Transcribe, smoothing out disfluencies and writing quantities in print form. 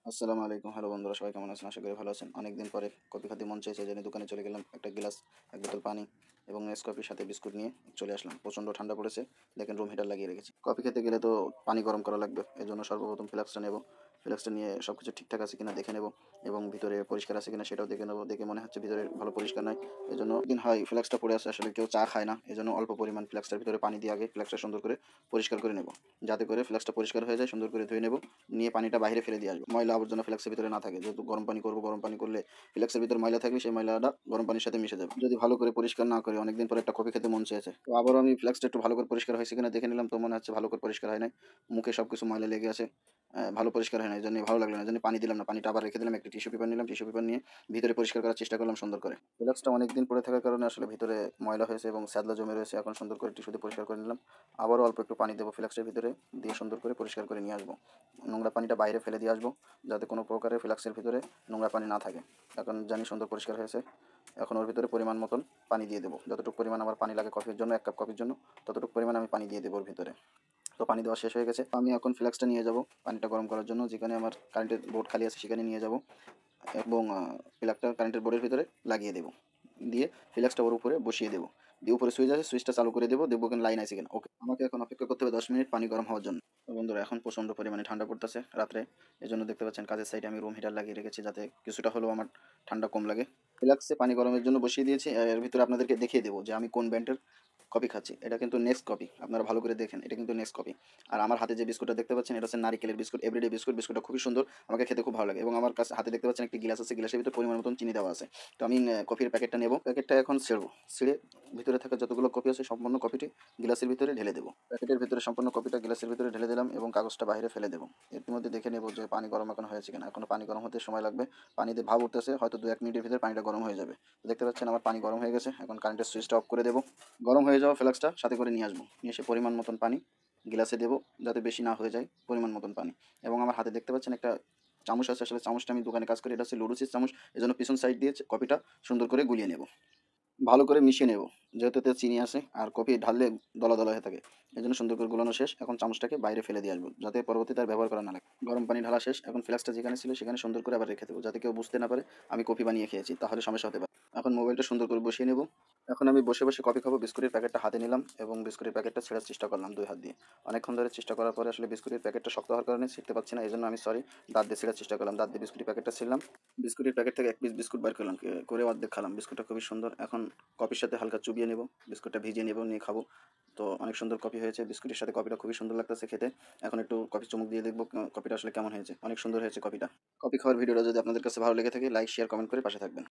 আসসালামু আলাইকুম। হ্যালো বন্ধুরা, সবাই কেমন আছেন? আশা করি ভালো আছেন। অনেকদিন পরে কফি খেতে মন চাইছে, জেনে দোকানে চলে গেলাম। একটা গ্লাস, এক বোতল পানি এবং নেসকফির সাথে বিস্কুট নিয়ে চলে আসলাম। প্রচণ্ড ঠান্ডা পড়েছে, দেখেন রুম হিটার লাগিয়ে রেখেছি। কফি খেতে গেলে তো পানি গরম করা লাগবে, এজন্য সর্বপ্রথম ফ্লাক্সটা নেব। ফ্লাক্সটা নিয়ে সব কিছু ঠিকঠাক আছে কিনা দেখে নেব এবং ভিতরে পরিষ্কার আছে কিনা সেটাও দেখে নেব। দেখে মনে হচ্ছে ভিতরে ভালো পরিষ্কার নয়, এজন্য দিন হয় ফ্লাক্সটা পড়ে আছে, আসলে কেউ চা খায় না, এজন্য অল্প পরিমাণ ফ্লাক্সটার ভিতরে পানি দিয়ে আগে ফ্লাক্সটা সুন্দর করে পরিষ্কার করে নেব, যাতে করে ফ্লাক্সটা পরিষ্কার হয়ে যায়। সুন্দর করে ধুয়ে নেব, নিয়ে পানিটা বাইরে ফেলে দিয়ে আসবো, ময়লা আবর্জনা ফ্লাক্সের ভিতরে না থাকে। যেহেতু গরম পানি করবো, গরম পানি করলে ফ্লাক্সের ভিতরে ময়লা থাকলে সেই ময়লাটা গরম পানির সাথে মিশে যাবে। যদি ভালো করে পরিষ্কার না করি, অনেকদিন পরে একটা কফি খেতে মন চেয়েছে, তো আবারও আমি ফ্লাক্সটা একটু ভালো করে পরিষ্কার হয়েছে কিনা দেখে নিলাম। তো মনে হচ্ছে ভালো করে পরিষ্কার হয় নাই, মুখে সবকিছু ময়লা লেগে আছে। ভালো পরিষ্কার হয় না, এই জন্য ভালো লাগলো না, এই জন্য পানি দিলাম না। পানিটা আবার রেখে দিলাম, একটা টিস্যু পেপার নিলাম, টিস্যু পেপার নিয়ে ভিতরে পরিষ্কার করার চেষ্টা করলাম সুন্দর করে। ফ্লাক্সটা অনেকদিন পরে থাকার কারণে আসলে ভিতরে ময়লা হয়েছে এবং স্যাদলা জমে রয়েছে। এখন সুন্দর করে টিস্যু দিয়ে পরিষ্কার করে নিলাম। আবারও অল্প একটু পানি দেবো ফ্লাক্সের ভিতরে, দিয়ে সুন্দর করে পরিষ্কার করে নিয়ে আসবো। নোংরা পানিটা বাইরে ফেলে দিয়ে আসবো, যাতে কোনো প্রকারের ফ্লাক্সের ভিতরে নোংরা পানি না থাকে। এখন জানি সুন্দর পরিষ্কার হয়েছে। এখন ওর ভিতরে পরিমাণ মতন পানি দিয়ে দেবো, যতটুকু পরিমাণ আমার পানি লাগে কফির জন্য, এক কাপ কফির জন্য ততটুকু পরিমাণ আমি পানি দিয়ে দেবো ওর ভিতরে। তো পানি দেওয়া শেষ হয়ে গেছে, আমি এখন ফ্লাক্সটা নিয়ে যাব পানিটা গরম করার জন্য। যেখানে আমার কারেন্টের বোর্ড খালি আছে সেখানে নিয়ে যাব এবং প্লাগটা কারেন্টের বোর্ডের ভিতরে লাগিয়ে দেবো, দিয়ে ফ্লাক্সটা ওর উপরে বসিয়ে দেবো। দিয়ে উপরে সুইচ আছে, সুইচটা চালু করে দেবো, দেখবো কেন লাইন আছে কিনা। ওকে, আমাকে এখন অপেক্ষা করতে হবে 10 মিনিট পানি গরম হওয়ার জন্য। তো বন্ধুরা, এখন প্রচণ্ড পরিমাণে ঠান্ডা পড়তেছে রাত্রে, এই জন্য দেখতে পাচ্ছেন কাজের সাইডে আমি রুম হিটার লাগিয়ে রেখেছি, যাতে কিছুটা হলেও আমার ঠান্ডা কম লাগে। ফ্লাক্সে পানি গরমের জন্য বসিয়ে দিয়েছি। এর ভিতরে আপনাদেরকে দেখিয়ে দেবো যে আমি কোন ব্র্যান্ডের কফি খাচ্ছি। এটা কিন্তু নেক্সট কফি, আপনারা ভালো করে দেখেন, এটা কিন্তু নেক্সট কফি। আর আমার হাতে যে বিস্কুটটা দেখতে পাচ্ছেন, এটা হচ্ছে নারিকেলের বিস্কুট, এভরিডে বিস্কুট। বিস্কুটটা খুবই সুন্দর, আমাকে খেতে খুব ভালো লাগে। এবং আমার কাছে হাতে দেখতে পাচ্ছেন একটি গ্লাস আছে, গ্লাসের ভিতরে পরিমাণ মতন চিনি দেওয়া আছে। তো আমি কফির প্যাকেটটা নেব, প্যাকেটটা এখন ছেড়বো, ছেড়ে ভিতরে থাকা যতগুলো কফি আছে সম্পূর্ণ কফিটি গ্লাসের ভিতরে ঢেলে দেবো। প্যাকেটের ভিতরে সম্পূর্ণ কফিটা গ্লাসের ভিতরে ঢেলে দিলাম এবং কাগজটা বাইরে ফেলে দেবো। এর মধ্যে দেখে নেবো যে পানি গরম এখন হয়েছে কিনা। এখনো পানি গরম হতে সময় লাগবে, পানিতে ভাব উঠতেছে, হয়তো 2-1 মিনিটের ভিতরে পানিটা গরম হয়ে যাবে। দেখতে পাচ্ছেন আমার পানি গরম হয়ে গেছে। এখন কারেন্টের সুইচটা অফ করে দেবো। গরম হয়ে যাওয়া ফ্লাক্সটা সাথে করে নিয়ে আসবো, নিয়ে এসে পরিমাণ মতন পানি গ্লাসে দেবো, যাতে বেশি না হয়ে যায়, পরিমাণ মতন পানি। এবং আমার হাতে দেখতে পাচ্ছেন একটা চামচ আছে, আসলে চামচটা আমি দোকানে কাজ করি, এটা হচ্ছে লুডুসির চামচ। এই জন্য পিছন সাইড দিয়ে কফিটা সুন্দর করে গুলিয়ে নেব, ভালো করে মিশিয়ে নেব। যেহেতু এতে চিনি আছে আর কফি ঢাললে দলা দলা হয়ে থাকে, এই জন্য সুন্দর করে গুলানো শেষ। এখন চামচটাকে বাইরে ফেলে দিয়ে আসবো, যাতে পরবর্তীতে আর ব্যবহার করা না লাগে। গরম পানি ঢালা শেষ, এখন ফ্লাক্সটা যেখানে ছিল সেখানে সুন্দর করে আবার রেখে দেবো, যাতে কেউ বুঝতে না পারে আমি কফি বানিয়ে খেয়েছি, তাহলে সমস্যা হতে পারে। এখন মোবাইলটা সুন্দর করে বসিয়ে নেব। এখন আমি বসে বসে কফি খাবো। বিস্কুটের প্যাকেটটা হাতে নিলাম এবং বিস্কুটের প্যাকেটটা ছেড়ার চেষ্টা করলাম 2 হাত দিয়ে। অনেকক্ষণ ধরে চেষ্টা করার পরে আসলে বিস্কুটের প্যাকেটটা শক্ত হওয়ার কারণে ছিঁড়তে পারছি না, এই জন্য আমি দাঁত দিয়ে ছেড়ার চেষ্টা করলাম। দাঁত দিয়ে বিস্কুটের প্যাকেটটা ছিঁড়লাম, বিস্কুটের প্যাকেট থেকে এক পিস বিস্কুট বার করলাম, করে অর্ধেক খেলাম। বিস্কুটটা খুবই সুন্দর। এখন কফির সাথে হালকা চুবিয়ে নেব, বিস্কুটটা ভিজিয়ে নেব, নিয়ে খাবো। তো অনেক সুন্দর কফি হয়েছে, বিস্কুটের সাথে কফিটা খুবই সুন্দর লাগতেছে খেতে। এখন একটু কফি চুমুক দিয়ে দেখবো কফিটা আসলে কেমন হয়েছে। অনেক সুন্দর হয়েছে কফিটা। কফি খাওয়ার ভিডিওটা যদি আপনাদের কাছে ভালো লেগে থাকে, লাইক শেয়ার কমেন্ট করে পাশে থাকবেন।